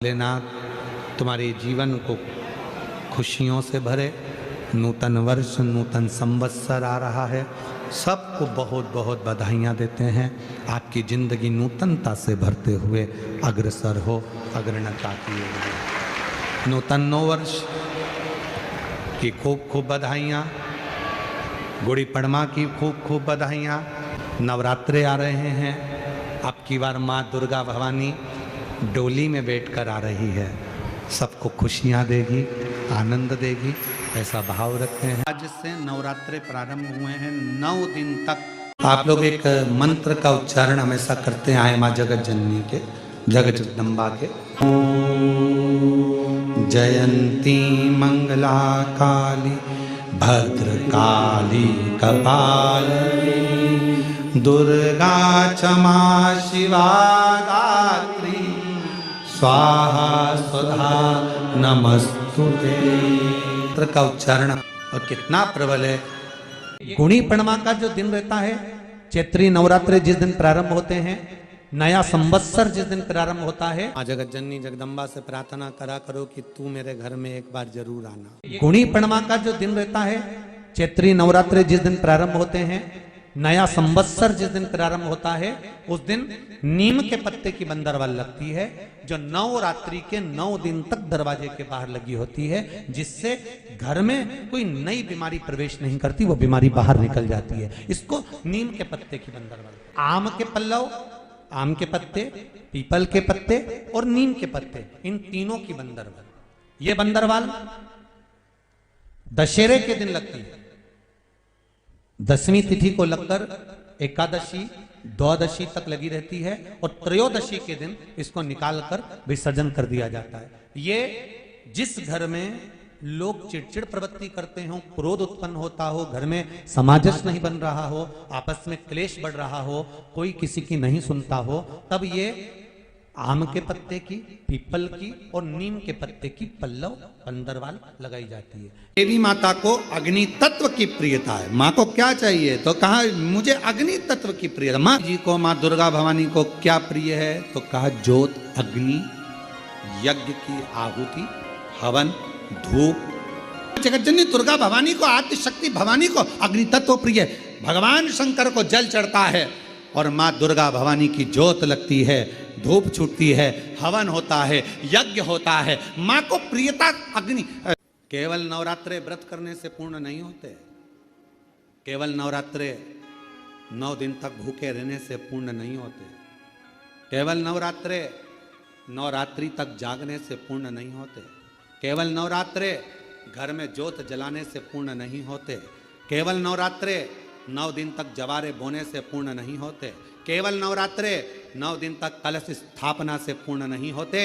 भोलेनाथ तुम्हारे जीवन को खुशियों से भरे। नूतन वर्ष नूतन संवत्सर आ रहा है, सबको बहुत बहुत बधाइयाँ देते हैं। आपकी ज़िंदगी नूतनता से भरते हुए अग्रसर हो, अग्रणता किए हुए। नूतन नौ वर्ष की खूब खूब बधाइयाँ, गुड़ी पड़वा की खूब खूब बधाइयाँ। नवरात्रे आ रहे हैं, अब की बार माँ दुर्गा भवानी डोली में बैठकर आ रही है, सबको खुशियाँ देगी, आनंद देगी, ऐसा भाव रखते हैं। आज से नवरात्रे प्रारंभ हुए हैं, 9 दिन तक आप लोग एक मंत्र का उच्चारण हमेशा करते आए माँ जगत जननी के, जगत जगदम्बा के। जयंती मंगला काली भद्रकाली कपालिनी दुर्गा क्षमा शिवा गात्री स्वाहा स्वधा नमस्तुते। मंत्र का उच्चारण और कितना प्रबल है। गुणी पड़वा का जो दिन रहता है, चैत्री नवरात्रे जिस दिन प्रारंभ होते हैं, नया संवत्सर जिस दिन प्रारंभ होता है, मां जगत जननी जगदम्बा से प्रार्थना करा करो कि तू मेरे घर में एक बार जरूर आना। गुणी पड़वा का जो दिन रहता है, चैत्री नवरात्रे जिस दिन प्रारंभ होते हैं, नया संवत्सर जिस दिन प्रारंभ होता है, उस दिन नीम के पत्ते की बंदरवाल लगती है, जो नवरात्रि के 9 दिन तक दरवाजे के बाहर लगी होती है, जिससे घर में कोई नई बीमारी प्रवेश नहीं करती, वो बीमारी बाहर निकल जाती है। इसको नीम के पत्ते की बंदरवाल। आम के पल्लव, आम के पत्ते, पीपल के पत्ते और नीम के पत्ते, इन तीनों की बंदरवाल। ये बंदरवाल दशहरे के दिन लगती है। 10वीं तिथि को लगकर एकादशी द्वादशी तक लगी रहती है और त्रयोदशी के दिन इसको निकालकर विसर्जन कर दिया जाता है। ये जिस घर में लोग चिड़चिड़ प्रवृत्ति करते हो, क्रोध उत्पन्न होता हो, घर में सामंजस्य नहीं बन रहा हो, आपस में क्लेश बढ़ रहा हो, कोई किसी की नहीं सुनता हो, तब ये आम के पत्ते की, पीपल की और नीम के पत्ते की पल्लव बंदरवाल लगाई जाती है। देवी माता को अग्नि तत्व की प्रियता है। माँ को क्या चाहिए? तो कहा मुझे अग्नि तत्व की प्रियता। माँ जी को, माँ दुर्गा भवानी को क्या प्रिय है? तो कहा ज्योत, अग्नि, यज्ञ की आहुति, हवन, धूप। जगत जननी दुर्गा भवानी को, आद्य शक्ति भवानी को अग्नि तत्व प्रिय है। भगवान शंकर को जल चढ़ता है और माँ दुर्गा भवानी की ज्योत लगती है, धूप छूटती है, हवन होता है, यज्ञ होता है। माँ को प्रियता अग्नि। केवल नवरात्रे व्रत करने से पूर्ण नहीं होते, केवल नवरात्रे 9 दिन तक भूखे रहने से पूर्ण नहीं होते, केवल नवरात्रे नवरात्रि तक जागने से पूर्ण नहीं होते, केवल नवरात्रे घर में ज्योत जलाने से पूर्ण नहीं होते, केवल नवरात्रे 9 दिन तक जवारे बोने से पूर्ण नहीं होते, केवल नवरात्रे 9 दिन तक कलश स्थापना से पूर्ण नहीं होते।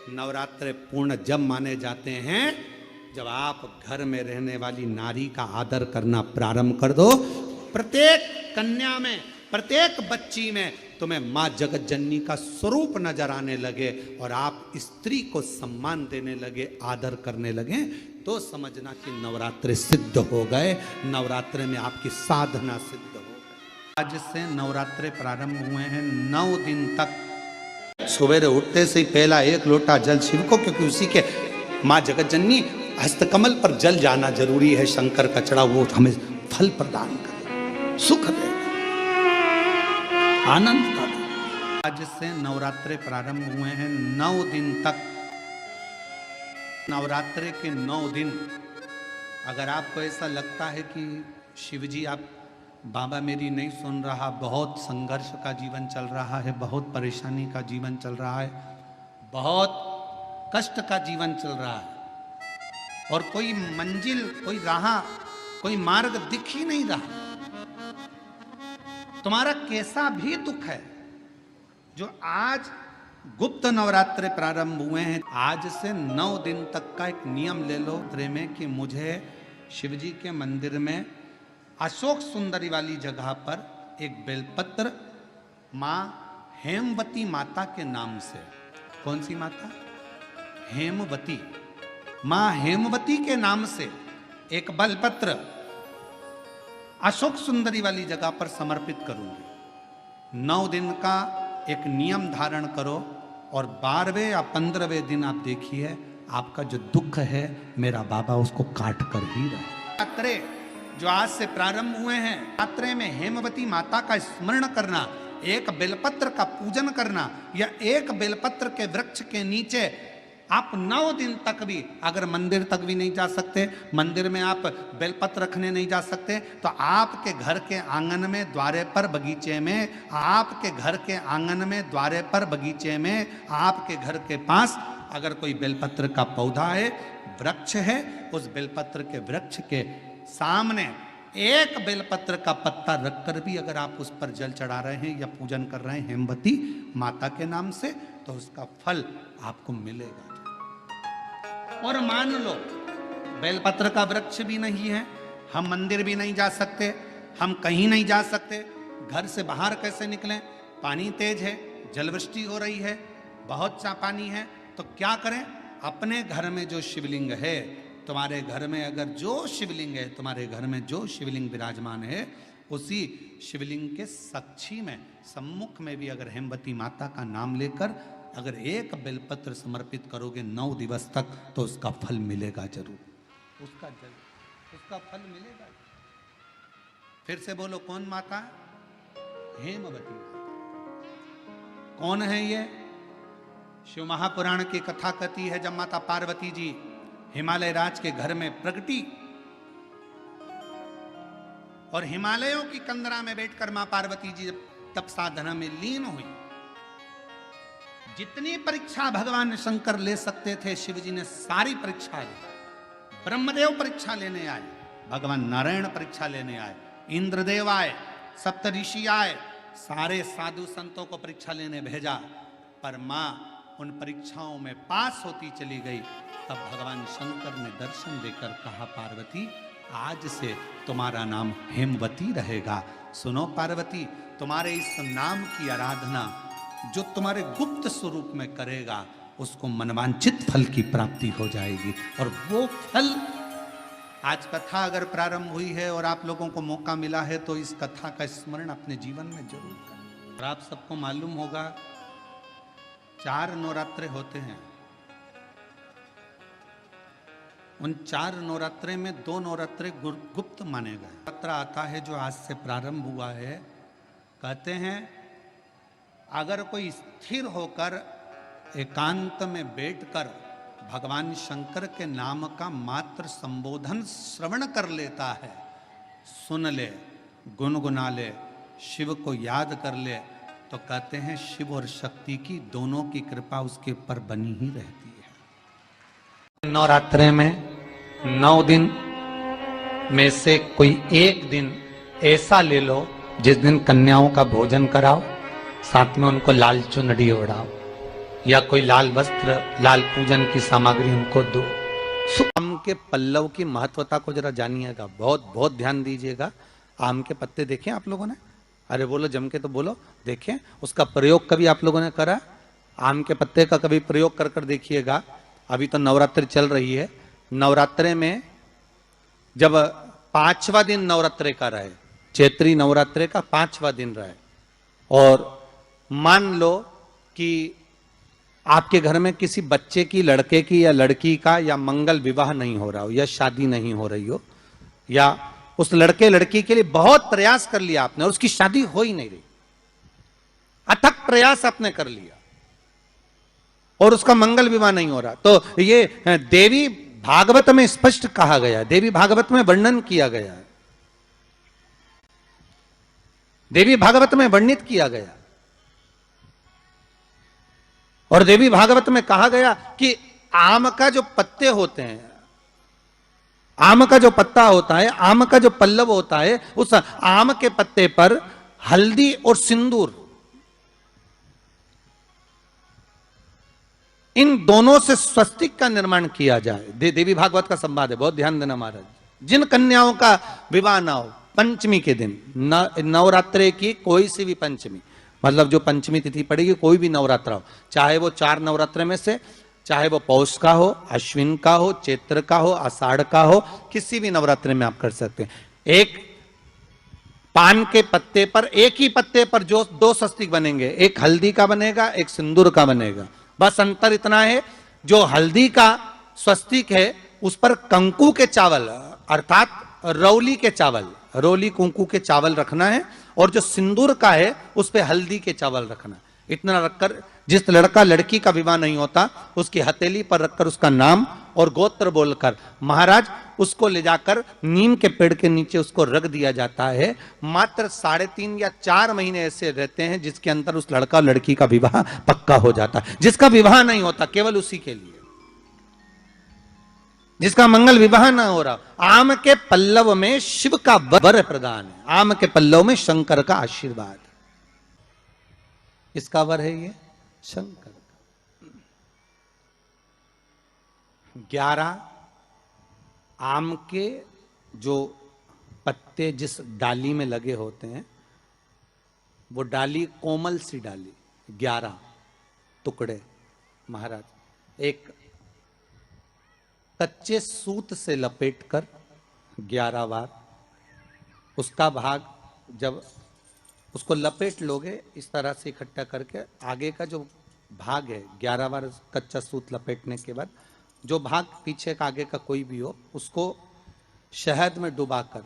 नवरात्रे पूर्ण जब माने जाते हैं जब आप घर में रहने वाली नारी का आदर करना प्रारंभ कर दो। प्रत्येक कन्या में, प्रत्येक बच्ची में तुम्हें माँ जगत जननी का स्वरूप नजर आने लगे और आप स्त्री को सम्मान देने लगे, आदर करने लगे, तो समझना कि नवरात्रे सिद्ध हो गए, नवरात्रे में आपकी साधना सिद्ध हो गई। आज से नवरात्रे प्रारंभ हुए हैं, 9 दिन तक। सवेरे उठते से ही पहला 1 लोटा जल शिव को, क्योंकि उसी के माँ जगत जननी हस्तकमल पर जल जाना जरूरी है। शंकर का चढ़ा वो हमें फल प्रदान करे, सुख दे, आनंद का दे। आज से नवरात्रे प्रारंभ हुए हैं, 9 दिन तक। नवरात्रे के 9 दिन अगर आपको ऐसा लगता है कि शिवजी आप बाबा मेरी नहीं सुन रहा, बहुत संघर्ष का जीवन चल रहा है, बहुत परेशानी का जीवन चल रहा है, बहुत कष्ट का जीवन चल रहा है और कोई मंजिल, कोई राह, कोई मार्ग दिख ही नहीं रहा, तुम्हारा कैसा भी दुख है, जो आज गुप्त नवरात्रे प्रारंभ हुए हैं, आज से 9 दिन तक का एक नियम ले लो में कि मुझे शिवजी के मंदिर में अशोक सुंदरी वाली जगह पर एक बेलपत्र माँ हेमवती माता के नाम से। कौन सी माता? हेमवती। माँ हेमवती के नाम से एक बेलपत्र अशोक सुंदरी वाली जगह पर समर्पित करूंगी। 9 दिन का एक नियम धारण करो और 12वें या 15वें दिन आप देखिए आपका जो दुख है मेरा बाबा उसको काट कर ही रहे। यात्रे जो आज से प्रारंभ हुए हैं, यात्रे में हेमवती माता का स्मरण करना, एक बेलपत्र का पूजन करना, या एक बेलपत्र के वृक्ष के नीचे आप 9 दिन तक भी, अगर मंदिर तक भी नहीं जा सकते, मंदिर में आप बेलपत्र रखने नहीं जा सकते, तो आपके घर के आंगन में, द्वारे पर, बगीचे में, आपके घर के आंगन में, द्वारे पर, बगीचे में, आपके घर के पास अगर कोई बेलपत्र का पौधा है, वृक्ष है, उस बेलपत्र के वृक्ष के सामने एक बेलपत्र का पत्ता रखकर भी अगर आप उस पर जल चढ़ा रहे हैं या पूजन कर रहे हैं हेमवती माता के नाम से, तो उसका फल आपको मिलेगा। और मान लो बेलपत्र का वृक्ष भी नहीं है, हम मंदिर भी नहीं जा सकते, हम कहीं नहीं जा सकते, घर से बाहर कैसे निकलें, पानी तेज है, जलवृष्टि हो रही है, बहुत सा पानी है, तो क्या करें? अपने घर में जो शिवलिंग है, तुम्हारे घर में अगर जो शिवलिंग है, तुम्हारे घर में जो शिवलिंग विराजमान है, उसी शिवलिंग के साक्षी में, सम्मुख में भी अगर हेमवती माता का नाम लेकर अगर एक बेलपत्र समर्पित करोगे 9 दिवस तक, तो उसका फल मिलेगा जरूर, उसका फल मिलेगा। फिर से बोलो, कौन माता? हेमवती। कौन है ये? शिव महापुराण की कथा कहती है, जब माता पार्वती जी हिमालय राज के घर में प्रगटी और हिमालयों की कंदरा में बैठकर मां पार्वती जी तप साधना में लीन हुई, जितनी परीक्षा भगवान शंकर ले सकते थे शिव जी ने सारी परीक्षा ली। ब्रह्मदेव परीक्षा लेने आए, भगवान नारायण परीक्षा लेने आए, इंद्रदेव आए, सप्तऋषि आए, सारे साधु संतों को परीक्षा लेने भेजा, पर मां उन परीक्षाओं में पास होती चली गई। तब भगवान शंकर ने दर्शन देकर कहा, पार्वती आज से तुम्हारा नाम हेमवती रहेगा। सुनो पार्वती, तुम्हारे इस नाम की आराधना जो तुम्हारे गुप्त स्वरूप में करेगा, उसको मनवांचित फल की प्राप्ति हो जाएगी। और वो फल, आज कथा अगर प्रारंभ हुई है और आप लोगों को मौका मिला है, तो इस कथा का स्मरण अपने जीवन में जरूर करें। और आप सबको मालूम होगा 4 नवरात्रे होते हैं, उन 4 नवरात्रे में 2 नवरात्रे गुप्त माने गए। नवरात्र आता है जो आज से प्रारंभ हुआ है, कहते हैं अगर कोई स्थिर होकर एकांत में बैठकर भगवान शंकर के नाम का मात्र संबोधन श्रवण कर लेता है, सुन ले, गुनगुना ले, शिव को याद कर ले, तो कहते हैं शिव और शक्ति की दोनों की कृपा उसके ऊपर बनी ही रहती है। नवरात्रे में 9 दिन में से कोई एक दिन ऐसा ले लो जिस दिन कन्याओं का भोजन कराओ, साथ में उनको लाल चुनरी ओढ़ाओ, या कोई लाल वस्त्र, लाल पूजन की सामग्री उनको दो। आम के पल्लव की महत्वता को जरा जानिएगा, बहुत बहुत ध्यान दीजिएगा। आम के पत्ते देखे आप लोगों ने? अरे बोलो, जम के तो बोलो। देखें, उसका प्रयोग कभी आप लोगों ने करा? आम के पत्ते का कभी प्रयोग कर कर देखिएगा। अभी तो नवरात्रि चल रही है, नवरात्रे में जब 5वां दिन नवरात्रे का रहे, चैत्री नवरात्रे का 5वां दिन रहे, और मान लो कि आपके घर में किसी बच्चे की, लड़के की या लड़की का या मंगल विवाह नहीं हो रहा हो, या शादी नहीं हो रही हो, या उस लड़के लड़की के लिए बहुत प्रयास कर लिया आपने और उसकी शादी हो ही नहीं रही, अथक प्रयास आपने कर लिया और उसका मंगल विवाह नहीं हो रहा, तो ये देवी भागवत में स्पष्ट कहा गया है, देवी भागवत में वर्णन किया गया है, देवी भागवत में वर्णित किया गया। और देवी भागवत में कहा गया कि आम का जो पत्ते होते हैं, आम का जो पत्ता होता है, आम का जो पल्लव होता है, उस आम के पत्ते पर हल्दी और सिंदूर, इन दोनों से स्वस्तिक का निर्माण किया जाए। देवी भागवत का संवाद है, बहुत ध्यान देना महाराज। जिन कन्याओं का विवाह ना हो पंचमी के दिन, नवरात्रे की कोई सी भी पंचमी, मतलब जो पंचमी तिथि पड़ेगी, कोई भी नवरात्रा हो, चाहे वो 4 नवरात्रे में से, चाहे वो पौष का हो, अश्विन का हो, चैत्र का हो, आषाढ़ का हो, किसी भी नवरात्रे में आप कर सकते हैं। एक पान के पत्ते पर, एक ही पत्ते पर जो 2 स्वस्तिक बनेंगे, एक हल्दी का बनेगा, एक सिंदूर का बनेगा, बस अंतर इतना है, जो हल्दी का स्वस्तिक है उस पर कंकु के चावल अर्थात रौली के चावल, रोली कुंकू के चावल रखना है, और जो सिंदूर का है उस पे हल्दी के चावल रखना। इतना रखकर जिस लड़का लड़की का विवाह नहीं होता उसकी हथेली पर रखकर उसका नाम और गोत्र बोलकर महाराज उसको ले जाकर नीम के पेड़ के नीचे उसको रख दिया जाता है। मात्र 3.5 या 4 महीने ऐसे रहते हैं जिसके अंदर उस लड़का लड़की का विवाह पक्का हो जाता है। जिसका विवाह नहीं होता केवल उसी के लिए, जिसका मंगल विवाह ना हो रहा, आम के पल्लव में शिव का वर प्रदान है, आम के पल्लव में शंकर का आशीर्वाद। इसका वर है ये शंकर का। 11 आम के जो पत्ते जिस डाली में लगे होते हैं वो डाली कोमल सी डाली, 11 टुकड़े महाराज एक कच्चे सूत से लपेटकर 11 बार उसका भाग, जब उसको लपेट लोगे इस तरह से इकट्ठा करके, आगे का जो भाग है 11 बार कच्चा सूत लपेटने के बाद जो भाग पीछे का आगे का कोई भी हो उसको शहद में डुबाकर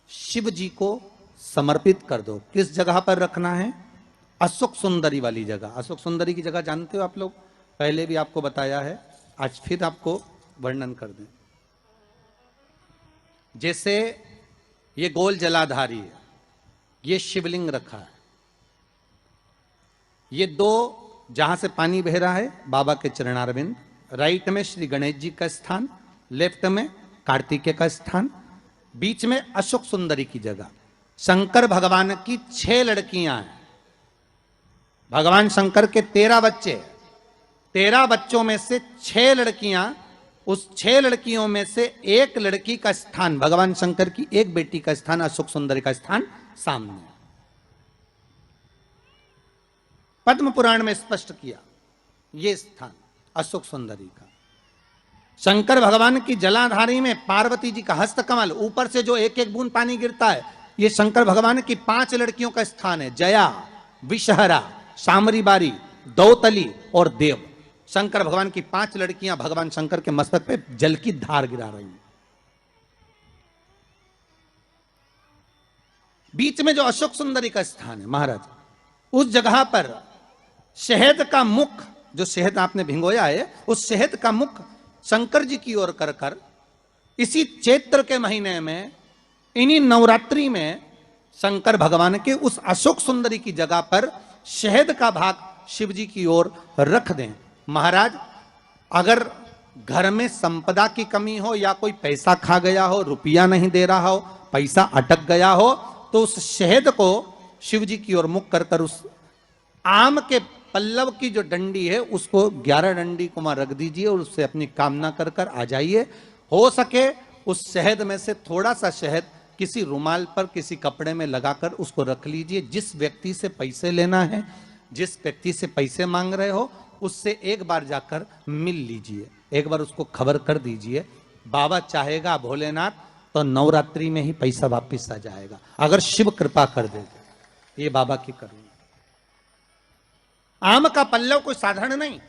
शिव जी को समर्पित कर दो। किस जगह पर रखना है? अशोक सुंदरी वाली जगह। अशोक सुंदरी की जगह जानते हो आप लोग, पहले भी आपको बताया है, आज फिर आपको वर्णन कर दें। जैसे ये गोल जलाधारी है, ये शिवलिंग रखा है, ये 2 जहां से पानी बह रहा है बाबा के चरणारविंद, राइट में श्री गणेश जी का स्थान, लेफ्ट में कार्तिकेय का स्थान, बीच में अशोक सुंदरी की जगह। शंकर भगवान की 6 लड़कियां हैं। भगवान शंकर के 13 बच्चे, 13 बच्चों में से 6 लड़कियां, उस 6 लड़कियों में से एक लड़की का स्थान, भगवान शंकर की एक बेटी का स्थान, अशोक सुंदरी का स्थान सामने। पद्म पुराण में स्पष्ट किया ये स्थान अशोक सुंदरी का। शंकर भगवान की जलाधारी में पार्वती जी का हस्तकमल, ऊपर से जो एक एक बूंद पानी गिरता है, ये शंकर भगवान की 5 लड़कियों का स्थान है, जया, विषहरा, शामरी बारी, दौतली और देव। शंकर भगवान की 5 लड़कियां भगवान शंकर के मस्तक पे जल की धार गिरा रही हैं। बीच में जो अशोक सुंदरी का स्थान है महाराज, उस जगह पर शहद का मुख, जो शहद आपने भिंगोया है, उस शहद का मुख शंकर जी की ओर कर कर इसी चैत्र के महीने में, इन्हीं नवरात्रि में शंकर भगवान के उस अशोक सुंदरी की जगह पर शहद का भाग शिव जी की ओर रख दें। महाराज अगर घर में संपदा की कमी हो या कोई पैसा खा गया हो, रुपया नहीं दे रहा हो, पैसा अटक गया हो, तो उस शहद को शिव जी की ओर मुख कर कर उस आम के पल्लव की जो डंडी है उसको 11 डंडी को वहां रख दीजिए और उससे अपनी कामना कर कर आ जाइए। हो सके उस शहद में से थोड़ा सा शहद किसी रुमाल पर, किसी कपड़े में लगाकर उसको रख लीजिए। जिस व्यक्ति से पैसे लेना है, जिस व्यक्ति से पैसे मांग रहे हो, उससे एक बार जाकर मिल लीजिए, एक बार उसको खबर कर दीजिए। बाबा चाहेगा भोलेनाथ तो नवरात्रि में ही पैसा वापिस आ जाएगा, अगर शिव कृपा कर दे। ये बाबा की करुणा। आम का पल्लव कोई साधारण नहीं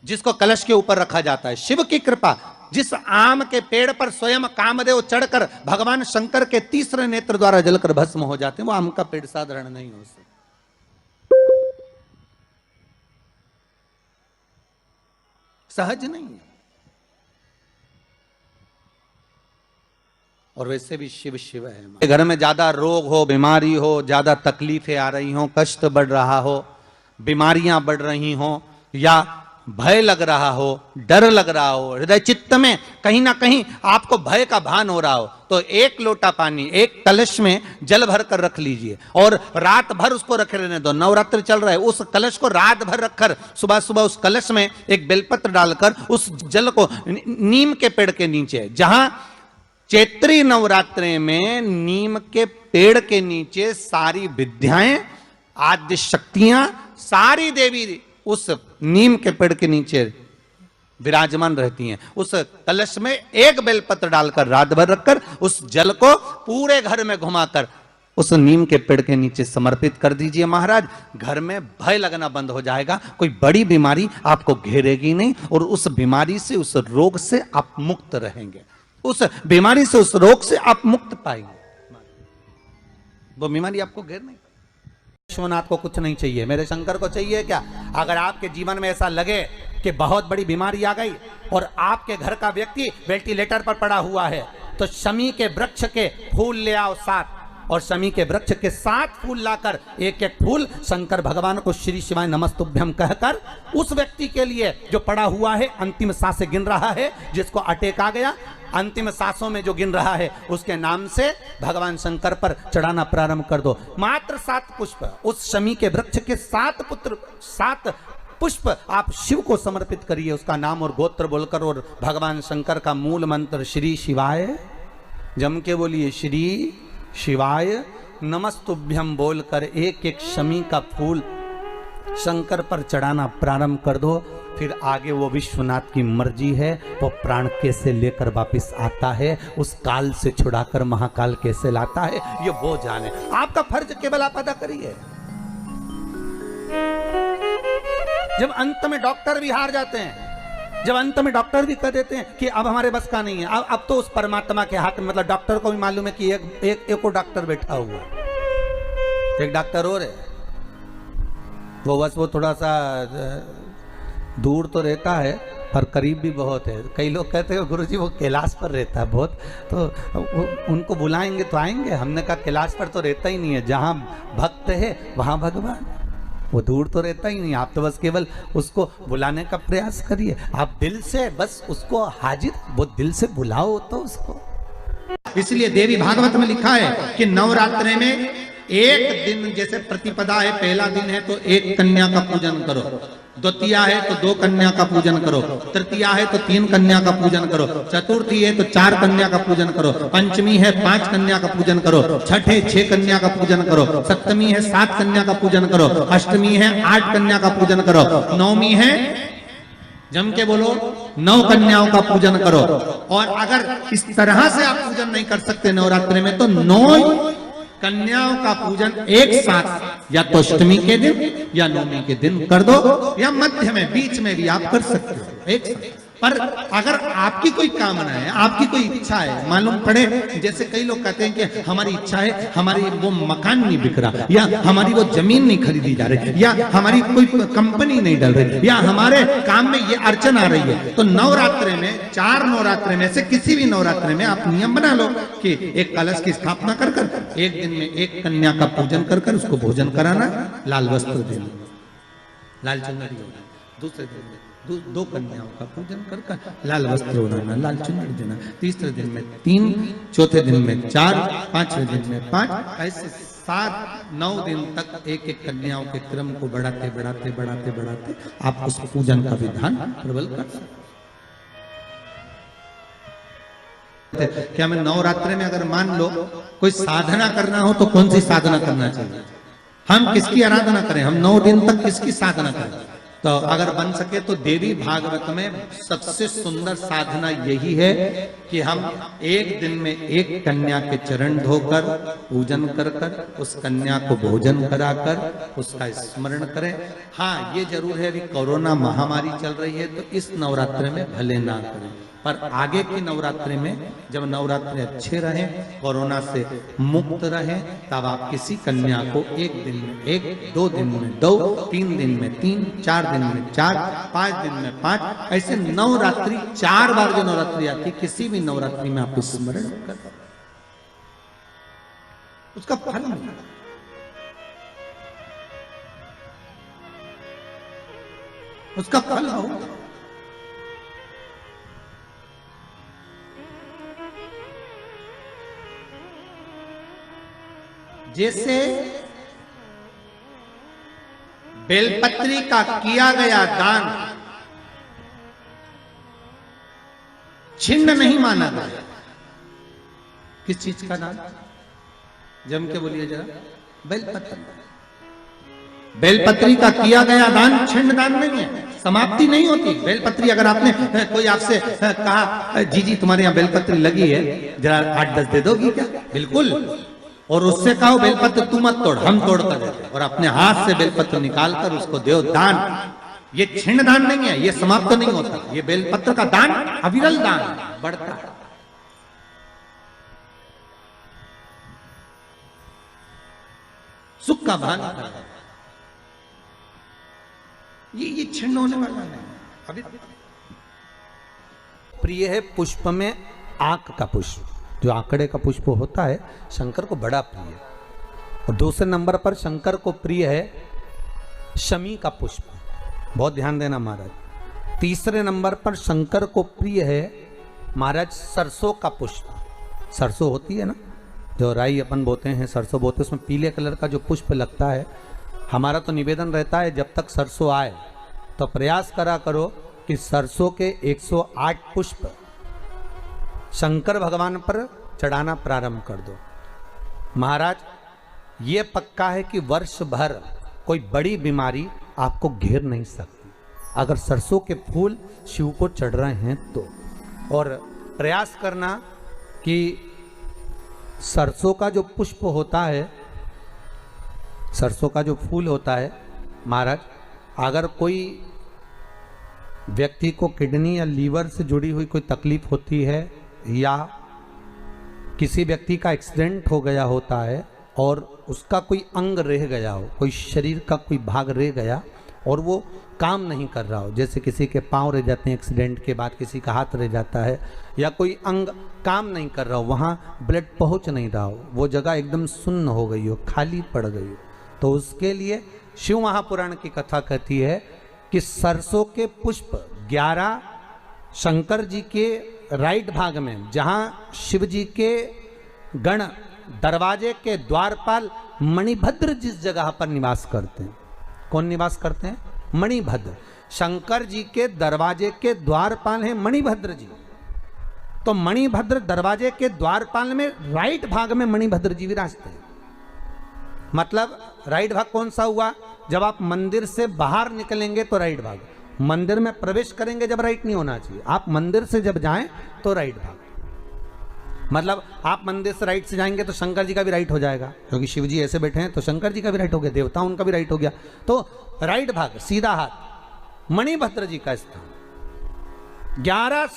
जिसको कलश के ऊपर रखा जाता है, शिव की कृपा। जिस आम के पेड़ पर स्वयं कामदेव चढ़कर भगवान शंकर के तीसरे नेत्र द्वारा जलकर भस्म हो जाते हैं, वो आम का पेड़ साधारण नहीं हो सकता। सहज नहीं है। और वैसे भी शिव शिव है। घर में ज्यादा रोग हो, बीमारी हो, ज्यादा तकलीफें आ रही हो, कष्ट बढ़ रहा हो, बीमारियां बढ़ रही हो, या भय लग रहा हो, डर लग रहा हो, हृदय चित्त में कहीं ना कहीं आपको भय का भान हो रहा हो, तो 1 लोटा पानी एक कलश में जल भर कर रख लीजिए और रात भर उसको रखे रहने दो। नवरात्रि चल रहा है, उस कलश को रात भर रखकर सुबह सुबह उस कलश में एक बेलपत्र डालकर उस जल को नीम के पेड़ के नीचे, जहां चैत्री नवरात्रि में नीम के पेड़ के नीचे सारी विद्याएं, आद्य शक्तियां, सारी देवी उस नीम के पेड़ के नीचे विराजमान रहती हैं। उस कलश में एक बेलपत्र डालकर रात भर रखकर उस जल को पूरे घर में घुमाकर उस नीम के पेड़ के नीचे समर्पित कर दीजिए महाराज। घर में भय लगना बंद हो जाएगा, कोई बड़ी बीमारी आपको घेरेगी नहीं और उस बीमारी से, उस रोग से आप मुक्त रहेंगे। उस बीमारी से, उस रोग से आप मुक्त पाएंगे, वो बीमारी आपको घेर नहीं। विश्वनाथ को कुछ नहीं चाहिए, मेरे शंकर को चाहिए क्या? अगर आपके जीवन में ऐसा लगे कि बहुत बड़ी बीमारी आ गई और आपके घर का व्यक्ति वेंटिलेटर पर पड़ा हुआ है, तो शमी के वृक्ष के फूल ले आओ 7, और शमी के वृक्ष के 7 फूल लाकर एक एक फूल शंकर भगवान को श्री शिवाय नमस्तुभ्यम कहकर उस व्यक्ति के लिए जो पड़ा हुआ है, अंतिम सांसें गिन रहा है, जिसको अटैक आ गया, अंतिम सांसों में जो गिन रहा है, उसके नाम से भगवान शंकर पर चढ़ाना प्रारंभ कर दो। मात्र 7 पुष्प, उस शमी के वृक्ष के 7 पुष्प आप शिव को समर्पित करिए, उसका नाम और गोत्र बोलकर, और भगवान शंकर का मूल मंत्र श्री शिवाय, जम के बोलिए श्री शिवाय नमस्तुभ्यम बोलकर एक एक शमी का फूल शंकर पर चढ़ाना प्रारंभ कर दो। फिर आगे वो विश्वनाथ की मर्जी है, वो प्राण कैसे लेकर वापस आता है, उस काल से छुड़ाकर महाकाल कैसे लाता है, ये वो जाने। आपका फर्ज केवल आप अदा करिए। जब अंत में डॉक्टर भी हार जाते हैं, जब अंत में डॉक्टर भी कह देते हैं कि अब हमारे बस का नहीं है, अब तो उस परमात्मा के हाथ में, मतलब डॉक्टर को भी मालूम है कि एक और डॉक्टर बैठा हुआ है, एक डॉक्टर और है, वो बस वो थोड़ा सा दूर तो रहता है पर करीब भी बहुत है। कई लोग कहते हैं गुरुजी वो कैलाश पर रहता है बहुत, तो उनको बुलाएंगे तो आएंगे। हमने कहा कैलाश पर तो रहता ही नहीं है, जहाँ भक्त है वहाँ भगवान, वो दूर तो रहता ही नहीं। आप तो बस केवल उसको बुलाने का प्रयास करिए, आप दिल से बस उसको हाजिर, वो दिल से बुलाओ तो उसको। इसलिए देवी भागवत में लिखा है कि नवरात्रि में एक दिन, जैसे प्रतिपदा है, पहला दिन है तो एक कन्या का पूजन करो, द्वितीया है तो 2 कन्या का पूजन करो, तृतीया है तो 3 कन्या का पूजन करो, चतुर्थी है तो 4 कन्या का पूजन करो, पंचमी है 5 कन्या का पूजन करो, छठ है 6 कन्या का पूजन करो, सप्तमी है 7 कन्या का पूजन करो, अष्टमी है 8 कन्या का पूजन करो, नवमी है, जम के बोलो, 9 कन्याओं का पूजन करो। और अगर इस तरह से आप पूजन नहीं कर सकते नवरात्रि में, तो 9 कन्याओं का पूजन एक साथ, या तो अष्टमी के दिन या नवमी के दिन कर दो, या मध्य में, बीच में भी आप कर सकते हो एक साथ। पर अगर आपकी कोई कामना है, आपकी कोई इच्छा है, मालूम पड़े, जैसे कई लोग कहते हैं कि हमारी इच्छा है, हमारी वो मकान नहीं बिक रहा, या हमारी वो जमीन नहीं खरीदी जा रही, या हमारी कोई कंपनी नहीं डल रही, या हमारे काम में ये अड़चन आ रही है, तो नवरात्रि में, 4 नवरात्रि में से किसी भी नवरात्रि में आप नियम बना लो कि एक कलश की स्थापना कर कर एक दिन में एक कन्या का पूजन कर कर उसको भोजन कराना, लाल वस्त्र देना, लाल चुनरी देना, दूसरे दिन में 2 कन्याओं का पूजन कर कर लाल वस्त्र ओढ़ाना, लाल चुनरी देना, तीसरे दिन में 3, चौथे दिन में 4, 5वें दिन में 5, ऐसे 7-9 दिन तक एक एक कन्याओं के क्रम को बढ़ाते बढ़ाते बढ़ाते बढ़ाते आप उस पूजन का विधान प्रबल कर सकते। क्या मैं नवरात्रि में अगर मान लो कोई साधना करना हो तो कौन सी साधना करना चाहिए? हम किसकी आराधना करें? हम 9 दिन तक किसकी साधना करें? तो अगर बन सके तो देवी भागवत में सबसे सुंदर साधना यही है कि हम एक दिन में एक कन्या के चरण धोकर पूजन कर कर उस कन्या को भोजन कराकर उसका स्मरण करें। हाँ, ये जरूर है अभी कोरोना महामारी चल रही है तो इस नवरात्रि में भले ना करें, पर आगे की नवरात्रि में जब नवरात्रि अच्छे रहें, कोरोना से मुक्त रहें, तब आप किसी कन्या को एक दिन में 1, 2 दिन में 2, 3 दिन में 3, 4 दिन में 4, 5 दिन में 5, ऐसे नवरात्रि 4 बार जो नवरात्रि आती, किसी भी नवरात्रि में आप स्मरण कर उसका फल मिलेगा। उसका फल होगा। जैसे बेलपत्री का किया गया दान छिन्न नहीं माना गया। किस चीज का दान? जम के बोलिए जरा। बेलपत्री। बेलपत्री का किया गया दान छिन्न दान नहीं है, समाप्ति नहीं होती। बेलपत्री अगर आपने कोई आपसे कहा जी जी तुम्हारे यहाँ बेलपत्री लगी है, जरा 8-10 दे दोगी क्या? बिल्कुल। और उससे कहो बेलपत्र तू मत तोड़, हम तोड़ कर देते, और अपने हाथ से बेलपत्र निकाल कर उसको दो दान। ये छिन्न दान नहीं है, ये समाप्त नहीं होता, ये बेलपत्र का दान अविरल दान बढ़ता है। सुख का भान करता, ये छिन्न होने वाला नहीं। अभी प्रिय है पुष्प में आंक का पुष्प, जो आंकड़े का पुष्प होता है शंकर को बड़ा प्रिय है। और दूसरे नंबर पर शंकर को प्रिय है शमी का पुष्प, बहुत ध्यान देना महाराज। तीसरे नंबर पर शंकर को प्रिय है महाराज सरसों का पुष्प। सरसों होती है ना, जो राई अपन बोते हैं, सरसों बोते हैं, उसमें पीले कलर का जो पुष्प लगता है। हमारा तो निवेदन रहता है जब तक सरसों आए तो प्रयास करा करो कि सरसों के 108 पुष्प शंकर भगवान पर चढ़ाना प्रारंभ कर दो। महाराज ये पक्का है कि वर्ष भर कोई बड़ी बीमारी आपको घेर नहीं सकती अगर सरसों के फूल शिव को चढ़ रहे हैं तो। और प्रयास करना कि सरसों का जो पुष्प होता है, सरसों का जो फूल होता है महाराज, अगर कोई व्यक्ति को किडनी या लीवर से जुड़ी हुई कोई तकलीफ होती है, या किसी व्यक्ति का एक्सीडेंट हो गया होता है और उसका कोई अंग रह गया हो, कोई शरीर का कोई भाग रह गया और वो काम नहीं कर रहा हो, जैसे किसी के पांव रह जाते हैं एक्सीडेंट के बाद, किसी का हाथ रह जाता है, या कोई अंग काम नहीं कर रहा हो, वहाँ ब्लड पहुँच नहीं रहा हो, वो जगह एकदम सुन्न हो गई हो, खाली पड़ गई हो, तो उसके लिए शिव महापुराण की कथा कहती है कि सरसों के पुष्प 11 शंकर जी के राइट भाग में, जहाँ शिव जी के गण दरवाजे के द्वारपाल मणिभद्र जिस जगह पर निवास करते हैं, कौन निवास करते हैं? मणिभद्र। शंकर जी के दरवाजे के द्वारपाल हैं मणिभद्र जी। तो मणिभद्र दरवाजे के द्वारपाल में राइट भाग में मणिभद्र जी विराजते हैं। मतलब राइट भाग कौन सा हुआ? जब आप मंदिर से बाहर निकलेंगे तो राइट भाग, मंदिर में प्रवेश करेंगे जब राइट नहीं होना चाहिए, आप मंदिर से जब जाएं तो राइट भाग। मतलब आप मंदिर से राइट से जाएंगे तो शंकर जी का भी राइट हो जाएगा, क्योंकि शिव जी ऐसे बैठे हैं तो शंकर जी का भी राइट हो गया, देवता उनका भी राइट हो गया, तो राइट भाग सीधा हाथ मणिभद्र जी का स्थान। 11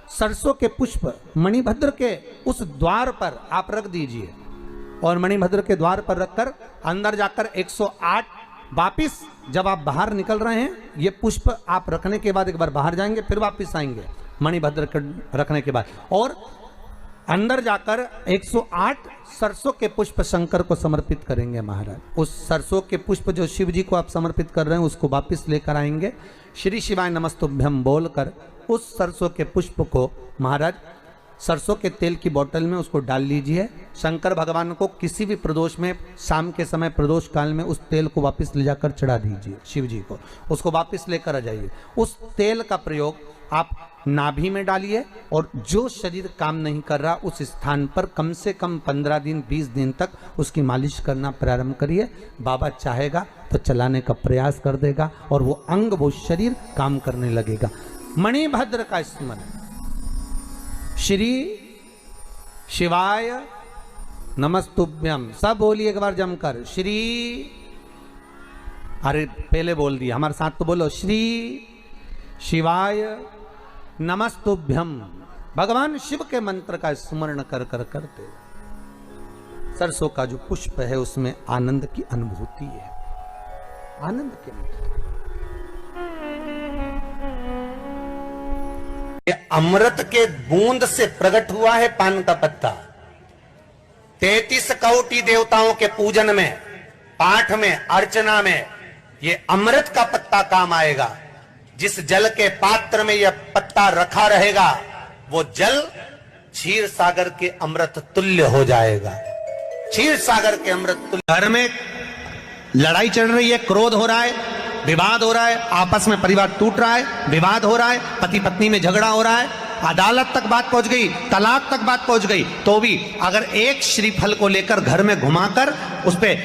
सरसों के पुष्प मणिभद्र के उस द्वार पर आप रख दीजिए, और मणिभद्र के द्वार पर रखकर अंदर जाकर 108 वापिस जब आप बाहर निकल रहे हैं, ये पुष्प आप रखने के बाद एक बार बाहर जाएंगे, फिर वापिस आएंगे मणिभद्र के रखने के बाद, और अंदर जाकर 108 सरसों के पुष्प शंकर को समर्पित करेंगे महाराज। उस सरसों के पुष्प जो शिव जी को आप समर्पित कर रहे हैं उसको वापिस लेकर आएंगे, श्री शिवाय नमस्तुभ्यम बोलकर उस सरसों के पुष्प को महाराज सरसों के तेल की बोतल में उसको डाल लीजिए। शंकर भगवान को किसी भी प्रदोष में, शाम के समय प्रदोष काल में उस तेल को वापस ले जाकर चढ़ा दीजिए शिव जी को, उसको वापस लेकर आ जाइए। उस तेल का प्रयोग आप नाभि में डालिए, और जो शरीर काम नहीं कर रहा उस स्थान पर कम से कम 15 दिन 20 दिन तक उसकी मालिश करना प्रारंभ करिए। बाबा चाहेगा तो चलाने का प्रयास कर देगा और वो अंग, वो शरीर काम करने लगेगा। मणिभद्र का स्मरण, श्री शिवाय नमस्तुभ्यम, सब बोलिए एक बार जमकर, श्री, अरे पहले बोल दिया, हमारे साथ तो बोलो, श्री शिवाय नमस्तुभ्यम। भगवान शिव के मंत्र का स्मरण कर कर करते सरसों का जो पुष्प है उसमें आनंद की अनुभूति है, आनंद की अनुभूति। अमृत के बूंद से प्रकट हुआ है पान का पत्ता। 33 कोटि देवताओं के पूजन में, पाठ में, अर्चना में ये अमृत का पत्ता काम आएगा। जिस जल के पात्र में यह पत्ता रखा रहेगा वो जल क्षीर सागर के अमृत तुल्य हो जाएगा, क्षीर सागर के अमृत तुल्य। घर में लड़ाई चल रही है, क्रोध हो रहा है, विवाद हो रहा है, आपस में परिवार टूट रहा है, विवाद हो रहा है, पति पत्नी में झगड़ा हो रहा है, अदालत तक बात पहुंच गई, तलाक तक बात पहुंच गई, तो भी अगर एक श्रीफल को लेकर घर में घुमाकर उस पे